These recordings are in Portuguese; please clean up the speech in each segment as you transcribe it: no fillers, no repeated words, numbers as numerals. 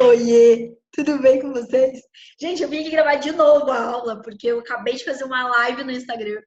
Oiê, tudo bem com vocês? Gente, eu vim aqui gravar de novo a aula, porque eu acabei de fazer uma live no Instagram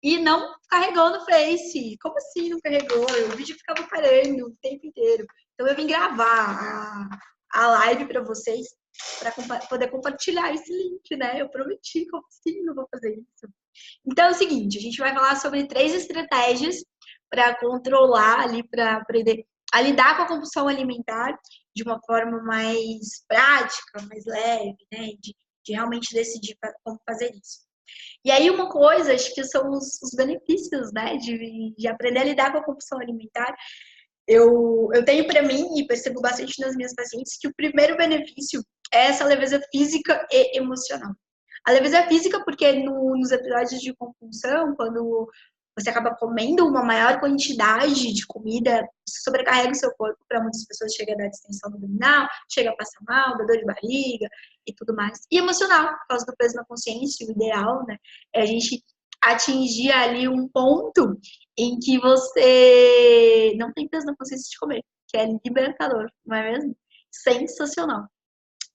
e não carregou no Face. Como assim não carregou? O vídeo ficava parando o tempo inteiro. Então eu vim gravar a live para vocês, para poder compartilhar esse link, né? Eu prometi, como assim não vou fazer isso? Então é o seguinte, a gente vai falar sobre 3 estratégias para controlar ali, para aprender a lidar com a compulsão alimentar de uma forma mais prática, mais leve, né? De realmente decidir como fazer isso. E aí uma coisa, acho que são os benefícios, né? De aprender a lidar com a compulsão alimentar. Eu tenho para mim, e percebo bastante nas minhas pacientes, que o primeiro benefício é essa leveza física e emocional. A leveza física, porque nos episódios de compulsão, quando você acaba comendo uma maior quantidade de comida, isso sobrecarrega o seu corpo. Para muitas pessoas chega a dar distensão abdominal, chega a passar mal, dá dor de barriga e tudo mais. E emocional, por causa do peso na consciência, o ideal, né? É a gente atingir ali um ponto em que você não tem peso na consciência de comer, que é libertador, não é mesmo? Sensacional.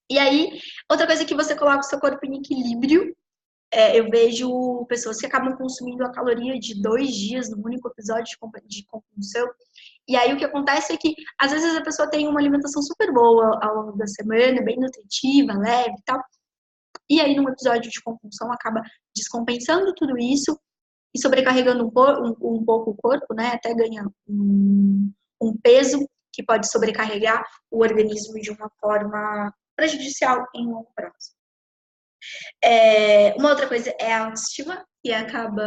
E aí, outra coisa que você coloca o seu corpo em equilíbrio, eu vejo pessoas que acabam consumindo a caloria de 2 dias no único episódio de compulsão. E aí o que acontece é que, às vezes, a pessoa tem uma alimentação super boa ao longo da semana, bem nutritiva, leve e tal. E aí, num episódio de compulsão, acaba descompensando tudo isso e sobrecarregando um pouco o corpo, né? Até ganha um peso que pode sobrecarregar o organismo de uma forma prejudicial em longo prazo. Uma outra coisa é a autoestima, que acaba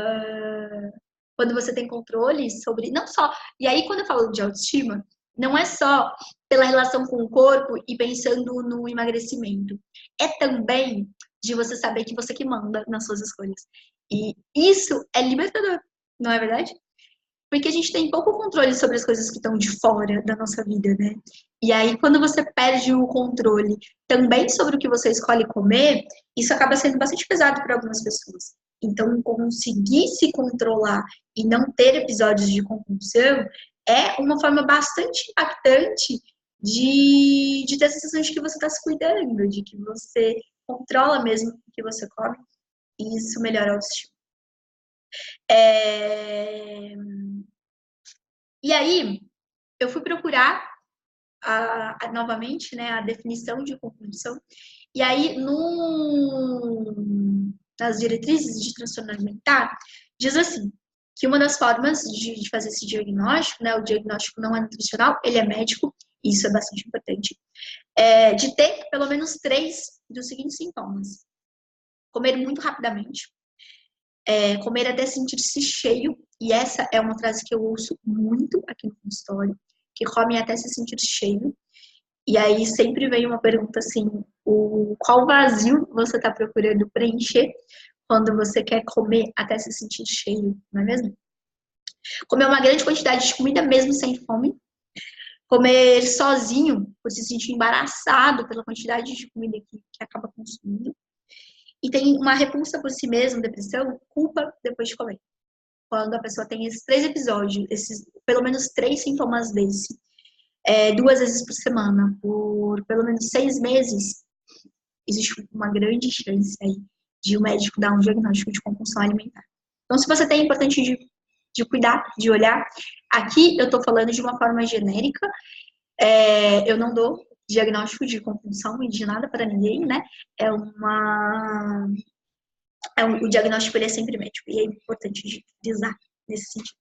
quando você tem controle sobre, não só, e aí quando eu falo de autoestima, não é só pela relação com o corpo e pensando no emagrecimento, é também de você saber que você que manda nas suas escolhas. E isso é libertador, não é verdade? Porque a gente tem pouco controle sobre as coisas que estão de fora da nossa vida, né? E aí, quando você perde o controle também sobre o que você escolhe comer, isso acaba sendo bastante pesado para algumas pessoas. Então, conseguir se controlar e não ter episódios de compulsão é uma forma bastante impactante de ter a sensação de que você está se cuidando, de que você controla mesmo o que você come, e isso melhora a autoestima. É... E aí, eu fui procurar novamente, né, a definição de compulsão. E aí, nas diretrizes de transtorno alimentar, diz assim, que uma das formas de fazer esse diagnóstico, né, o diagnóstico não é nutricional, ele é médico, e isso é bastante importante, de ter pelo menos 3 dos seguintes sintomas. Comer muito rapidamente, comer até sentir-se cheio, e essa é uma frase que eu ouço muito aqui no consultório, que come até se sentir cheio. E aí sempre vem uma pergunta assim, qual vazio você está procurando preencher quando você quer comer até se sentir cheio, não é mesmo? Comer uma grande quantidade de comida mesmo sem fome. Comer sozinho, por se sentir embaraçado pela quantidade de comida que acaba consumindo. E tem uma repulsa por si mesmo, depressão, culpa depois de comer. Quando a pessoa tem esses 3 episódios, pelo menos 3 sintomas desse, 2 vezes por semana, por pelo menos 6 meses, existe uma grande chance aí de o médico dar um diagnóstico de compulsão alimentar. Então, se você tem, é importante de cuidar, de olhar. Aqui eu estou falando de uma forma genérica, eu não dou diagnóstico de compulsão e de nada para ninguém, né? O diagnóstico ele é sempre médico e é importante de frisar nesse sentido.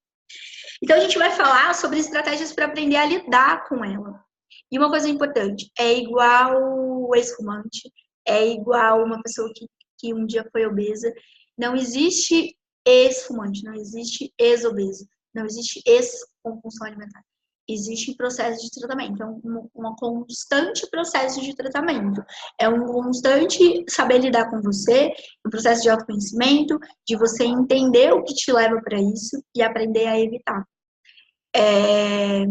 Então, a gente vai falar sobre estratégias para aprender a lidar com ela. E uma coisa importante, é igual o ex-fumante, é igual uma pessoa que um dia foi obesa. Não existe ex-fumante, não existe ex-obeso, não existe ex-compulsão alimentar. Existe processo de tratamento, é um constante processo de tratamento. É um constante saber lidar com você, um processo de autoconhecimento, de você entender o que te leva para isso e aprender a evitar. É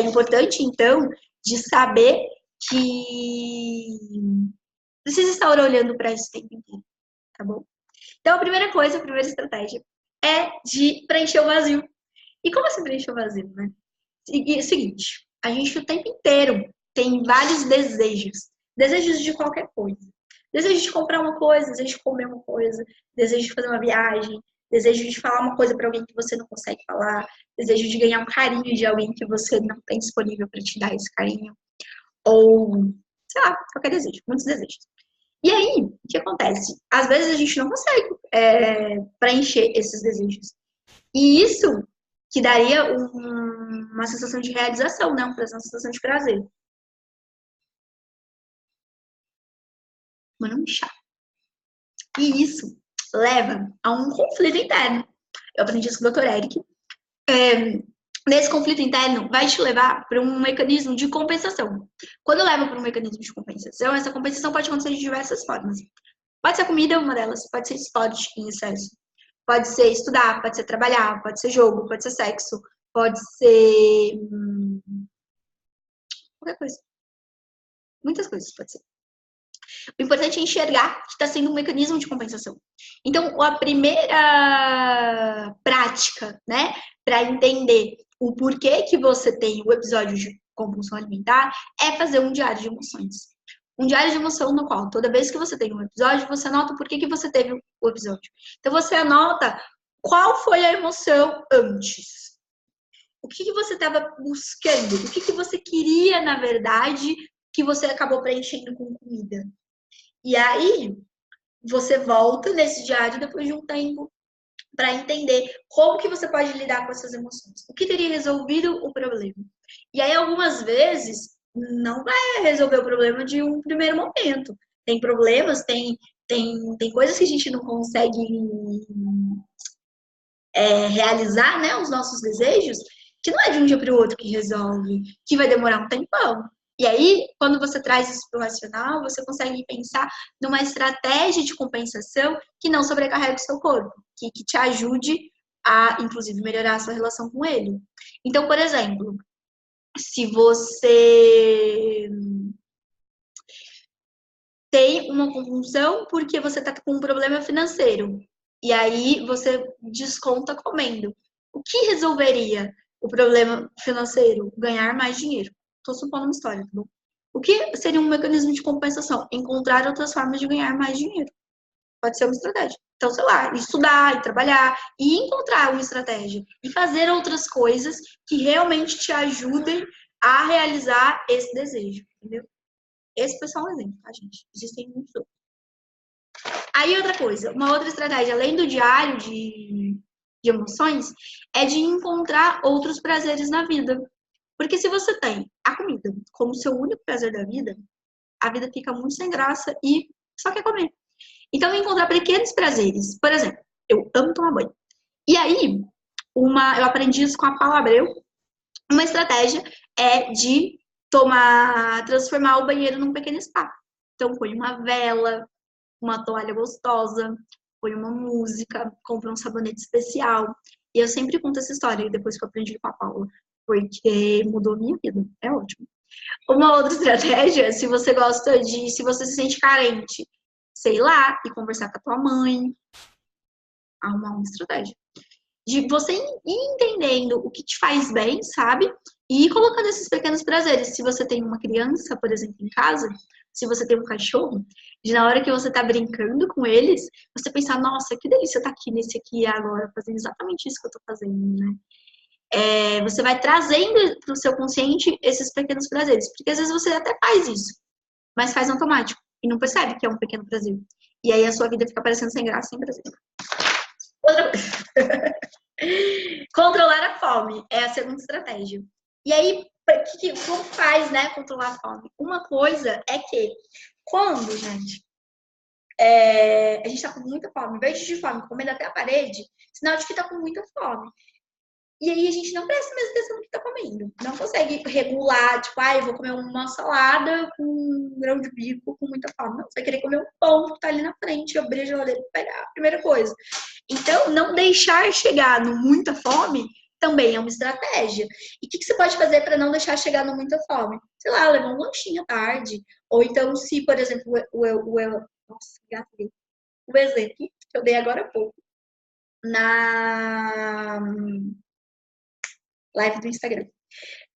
importante, então, de saber que precisa estar olhando para isso o tempo inteiro, tá bom? Então, a primeira coisa, a primeira estratégia é de preencher o vazio. E como assim preencher o vazio, né? Seguinte, a gente o tempo inteiro tem vários desejos. Desejos de qualquer coisa. Desejo de comprar uma coisa, desejo de comer uma coisa, desejo de fazer uma viagem, desejo de falar uma coisa para alguém que você não consegue falar, desejo de ganhar um carinho de alguém que você não tem disponível para te dar esse carinho, ou, sei lá, qualquer desejo, muitos desejos. E aí, o que acontece? Às vezes a gente não consegue preencher esses desejos. E isso que daria uma sensação de realização, né? Uma sensação de prazer. Mano, um chá. E isso leva a um conflito interno. Eu aprendi isso com o Dr. Eric. Nesse conflito interno, vai te levar para um mecanismo de compensação. Quando leva para um mecanismo de compensação, essa compensação pode acontecer de diversas formas. Pode ser a comida, uma delas. Pode ser esporte em excesso. Pode ser estudar, pode ser trabalhar, pode ser jogo, pode ser sexo, pode ser qualquer coisa. Muitas coisas pode ser. O importante é enxergar que está sendo um mecanismo de compensação. Então, a primeira prática, né, para entender o porquê que você tem o episódio de compulsão alimentar é fazer um diário de emoções. Um diário de emoção no qual, toda vez que você tem um episódio, você anota o porquê que você teve o episódio. Então, você anota qual foi a emoção antes. O que você estava buscando? O que você queria, na verdade, que você acabou preenchendo com comida? E aí, você volta nesse diário depois de um tempo para entender como que você pode lidar com essas emoções. O que teria resolvido o problema? E aí, algumas vezes, não vai resolver o problema de um primeiro momento. Tem problemas, tem coisas que a gente não consegue realizar, né, os nossos desejos, que não é de um dia para o outro que resolve, que vai demorar um tempão. E aí, quando você traz isso para o racional, você consegue pensar numa estratégia de compensação que não sobrecarregue o seu corpo, que te ajude a, inclusive, melhorar a sua relação com ele. Então, por exemplo, se você tem uma compulsão porque você está com um problema financeiro, e aí você desconta comendo. O que resolveria o problema financeiro? Ganhar mais dinheiro. Estou supondo uma história, tá bom? O que seria um mecanismo de compensação? Encontrar outras formas de ganhar mais dinheiro. Pode ser uma estratégia. Então, sei lá, estudar e trabalhar e encontrar uma estratégia. E fazer outras coisas que realmente te ajudem a realizar esse desejo, entendeu? Esse foi só um exemplo, tá, gente? Existem muitos outros. Aí, outra coisa, uma outra estratégia, além do diário de emoções, é de encontrar outros prazeres na vida. Porque se você tem a comida como seu único prazer da vida, a vida fica muito sem graça e só quer comer. Então, encontrar pequenos prazeres. Por exemplo, eu amo tomar banho. E aí, eu aprendi isso com a Paula Abreu. Uma estratégia é de transformar o banheiro num pequeno spa. Então, põe uma vela, uma toalha gostosa, põe uma música, compra um sabonete especial. E eu sempre conto essa história depois que eu aprendi com a Paula, porque mudou a minha vida. É ótimo. Uma outra estratégia, se você se sente carente, sei lá, e conversar com a tua mãe, arrumar uma estratégia. De você ir entendendo o que te faz bem, sabe? E ir colocando esses pequenos prazeres. Se você tem uma criança, por exemplo, em casa, se você tem um cachorro, de na hora que você tá brincando com eles, você pensar, nossa, que delícia estar aqui nesse aqui agora, fazendo exatamente isso que eu tô fazendo, né? Você vai trazendo pro seu consciente esses pequenos prazeres. Porque às vezes você até faz isso, mas faz automático e não percebe que é um pequeno prazer. E aí a sua vida fica parecendo sem graça, sem prazer. Outra coisa. Controlar a fome é a segunda estratégia. E aí, como faz, né, controlar a fome? Uma coisa é que quando, gente, a gente tá com muita fome, vejo de fome, comendo até a parede, sinal de que tá com muita fome. E aí a gente não presta mais atenção no que tá comendo. Não consegue regular, tipo, eu vou comer uma salada com um grão de bico com muita fome. Não, você vai querer comer um pão que tá ali na frente, abrir a geladeira e pegar a primeira coisa. Então, não deixar chegar no muita fome também é uma estratégia. E o que você pode fazer para não deixar chegar no muita fome? Sei lá, levar um lanchinho à tarde. Ou então, se, por exemplo, nossa, engasguei. O exemplo que eu dei agora há pouco. Na live do Instagram.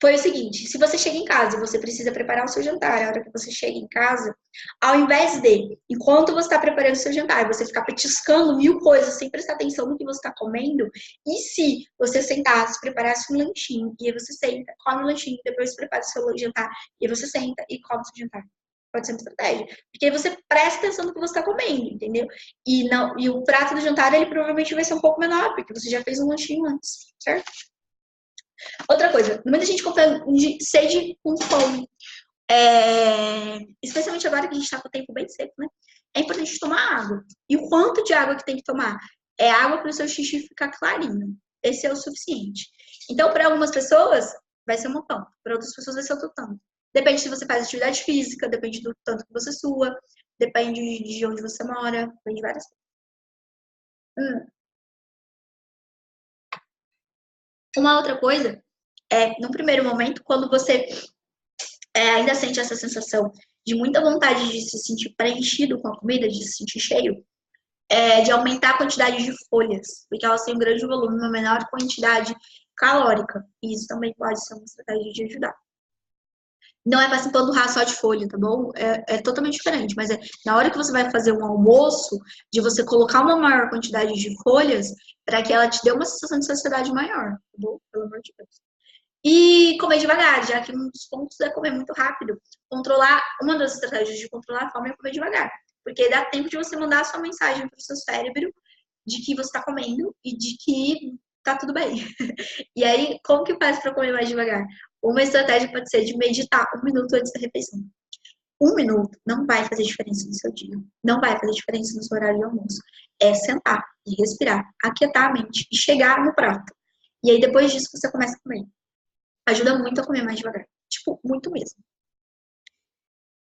foi o seguinte, se você chega em casa e você precisa preparar o seu jantar, a hora que você chega em casa, ao invés de, enquanto você está preparando o seu jantar, você ficar petiscando mil coisas sem prestar atenção no que você está comendo, e se você sentasse, preparasse um lanchinho, e aí você senta, come o lanchinho, depois prepara o seu jantar, e aí você senta e come o seu jantar. Pode ser uma estratégia. Porque aí você presta atenção no que você está comendo, entendeu? E o prato do jantar, ele provavelmente vai ser um pouco menor, porque você já fez um lanchinho antes, certo? Outra coisa, muita gente confunde sede com fome. Especialmente agora que a gente está com o tempo bem seco, né? É importante tomar água. E o quanto de água que tem que tomar? É água para o seu xixi ficar clarinho. Esse é o suficiente. Então, para algumas pessoas, vai ser um tanto. Para outras pessoas, vai ser outro tanto. Depende se você faz atividade física, depende do tanto que você sua, depende de onde você mora, depende de várias coisas. Uma outra coisa no primeiro momento, quando você ainda sente essa sensação de muita vontade de se sentir preenchido com a comida, de se sentir cheio, de aumentar a quantidade de folhas, porque elas têm um grande volume, uma menor quantidade calórica. E isso também pode ser uma estratégia de ajudar. Não é para se empanturrar só de folha, tá bom? É totalmente diferente, mas na hora que você vai fazer um almoço, de você colocar uma maior quantidade de folhas, para que ela te dê uma sensação de saciedade maior, tá bom? Pelo amor de Deus. E comer devagar, já que um dos pontos é comer muito rápido. Uma das estratégias de controlar a fome é comer devagar. Porque dá tempo de você mandar a sua mensagem para o seu cérebro de que você está comendo e de que tá tudo bem. E aí, como que faz para comer mais devagar? Uma estratégia pode ser de meditar 1 minuto antes da refeição. 1 minuto não vai fazer diferença no seu dia. Não vai fazer diferença no seu horário de almoço. É sentar e respirar, aquietar a mente e chegar no prato. E aí, depois disso, você começa a comer. Ajuda muito a comer mais devagar. Tipo, muito mesmo.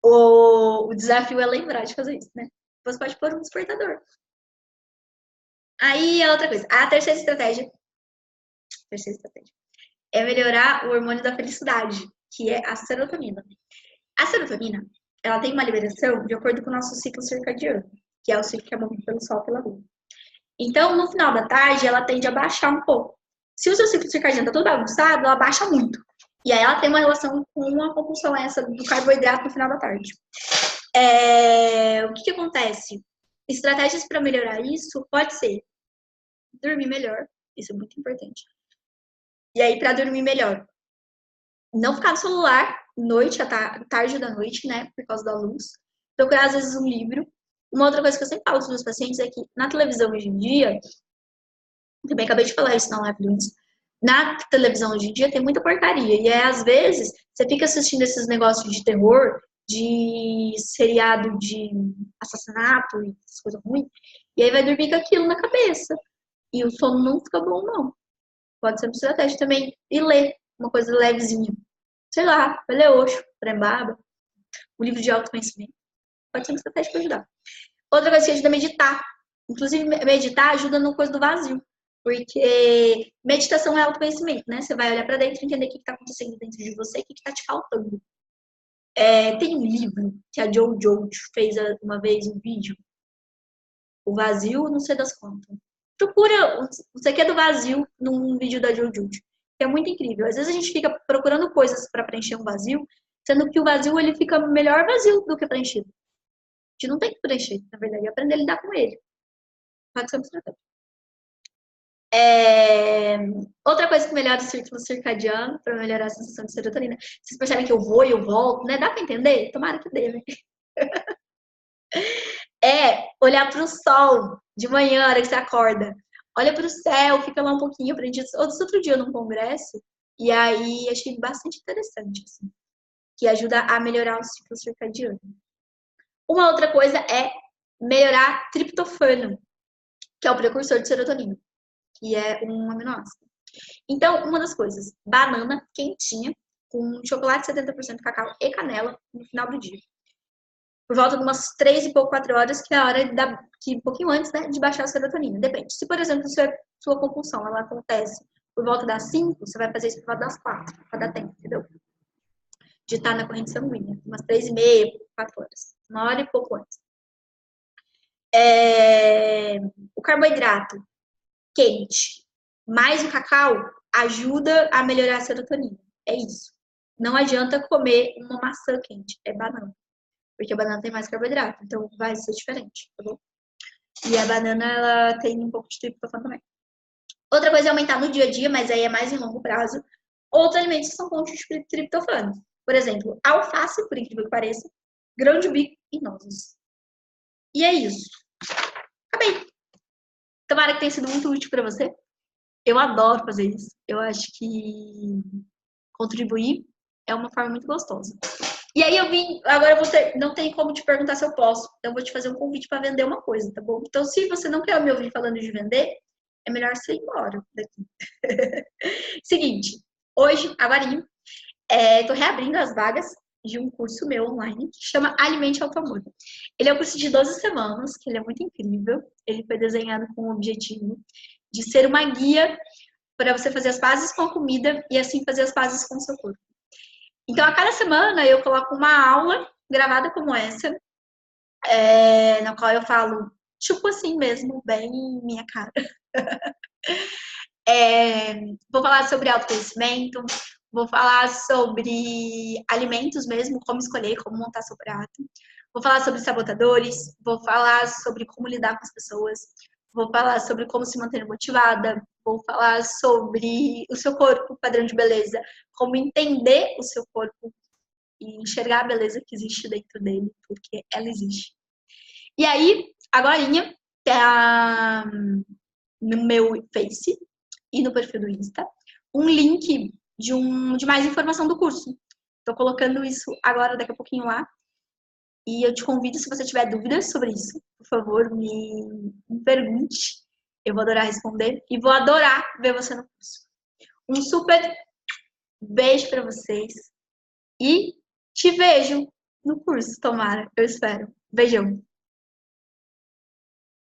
O desafio é lembrar de fazer isso, né? Você pode pôr um despertador. Aí, a outra coisa. A terceira estratégia é melhorar o hormônio da felicidade, que é a serotonina. A serotonina, ela tem uma liberação de acordo com o nosso ciclo circadiano, que é o ciclo que é movido pelo sol e pela lua. Então, no final da tarde, ela tende a baixar um pouco. Se o seu ciclo circadiano está todo bagunçado, ela baixa muito. E aí ela tem uma relação com uma compulsão essa do carboidrato no final da tarde. O que acontece? Estratégias para melhorar isso pode ser dormir melhor, isso é muito importante. E aí, para dormir melhor, não ficar no celular noite, tarde da noite, né, por causa da luz. Procurar, às vezes, um livro. Uma outra coisa que eu sempre falo para os meus pacientes é que na televisão hoje em dia, também acabei de falar isso na live do Insta, na televisão hoje em dia tem muita porcaria. E às vezes, você fica assistindo esses negócios de terror, de seriado de assassinato e essas coisas ruins, e aí vai dormir com aquilo na cabeça. E o sono não fica bom, não. Pode ser uma estratégia também. E ler uma coisa levezinha. Sei lá, vai ler Osho, Prembaba, um livro de autoconhecimento. Pode ser uma estratégia para ajudar. Outra coisa que ajuda a meditar. Inclusive, meditar ajuda no coisa do vazio. Porque meditação é autoconhecimento, né? Você vai olhar para dentro e entender o que está acontecendo dentro de você, o que está te faltando. Tem um livro que a Jojo fez uma vez um vídeo, O Vazio, não sei das contas. Procura o que é do vazio num vídeo da Jojo, que é muito incrível. Às vezes a gente fica procurando coisas para preencher um vazio, sendo que o vazio ele fica melhor vazio do que preenchido. A gente não tem que preencher, na verdade, é aprender a lidar com ele. Pode ser uma estratégia. Outra coisa que melhora o círculo circadiano, para melhorar a sensação de serotonina. Vocês percebem que eu vou e eu volto, né? Dá para entender? Tomara que dê, né? Olhar para o sol de manhã, na hora que você acorda. Olha para o céu, fica lá um pouquinho. Aprendi outro dia num congresso, e aí achei bastante interessante, assim, que ajuda a melhorar o ciclo circadiano. Uma outra coisa é melhorar triptofano, que é o precursor de serotonina, que é um aminoácido. Então, uma das coisas, banana quentinha, com chocolate 70% cacau e canela no final do dia. Por volta de umas 3 e pouco, 4 horas, que é a hora um pouquinho antes, né, de baixar a serotonina. Depende. Se, por exemplo, sua compulsão ela acontece por volta das 5, você vai fazer isso por volta das 4, para dar tempo, entendeu? De estar na corrente sanguínea. Umas 3 e meia, 4 horas. 1 hora e pouco antes. O carboidrato quente mais o cacau ajuda a melhorar a serotonina. É isso. Não adianta comer uma maçã quente, é banana. Porque a banana tem mais carboidrato, então vai ser diferente, tá bom? E a banana, ela tem um pouco de triptofano também. Outra coisa é aumentar no dia a dia, mas aí é mais em longo prazo. Outros alimentos são fontes de triptofano. Por exemplo, alface, por incrível que pareça, grão de bico e nozes. E é isso. Acabei. Tomara que tenha sido muito útil para você. Eu adoro fazer isso. Eu acho que contribuir é uma forma muito gostosa. E aí eu vim, agora eu vou ter, não tem como te perguntar se eu posso. Eu vou te fazer um convite para vender uma coisa, tá bom? Então, se você não quer me ouvir falando de vender, é melhor você ir embora daqui. Seguinte, hoje, agora, tô reabrindo as vagas de um curso meu online que chama Alimente Alto Amor. Ele é um curso de 12 semanas, que ele é muito incrível. Ele foi desenhado com o objetivo de ser uma guia para você fazer as pazes com a comida e assim fazer as pazes com o seu corpo. Então, a cada semana eu coloco uma aula gravada como essa, na qual eu falo, tipo assim mesmo, bem minha cara. Vou falar sobre autoconhecimento, vou falar sobre alimentos mesmo, como escolher, como montar seu prato. Vou falar sobre sabotadores, vou falar sobre como lidar com as pessoas, vou falar sobre como se manter motivada, vou falar sobre o seu corpo, padrão de beleza, como entender o seu corpo e enxergar a beleza que existe dentro dele, porque ela existe. E aí, agorinha, tá no meu Face e no perfil do Insta, um link de mais informação do curso. Tô colocando isso agora, daqui a pouquinho lá. E eu te convido, se você tiver dúvidas sobre isso, por favor, me pergunte. Eu vou adorar responder e vou adorar ver você no curso. Um super beijo para vocês e te vejo no curso, tomara, eu espero. Beijão.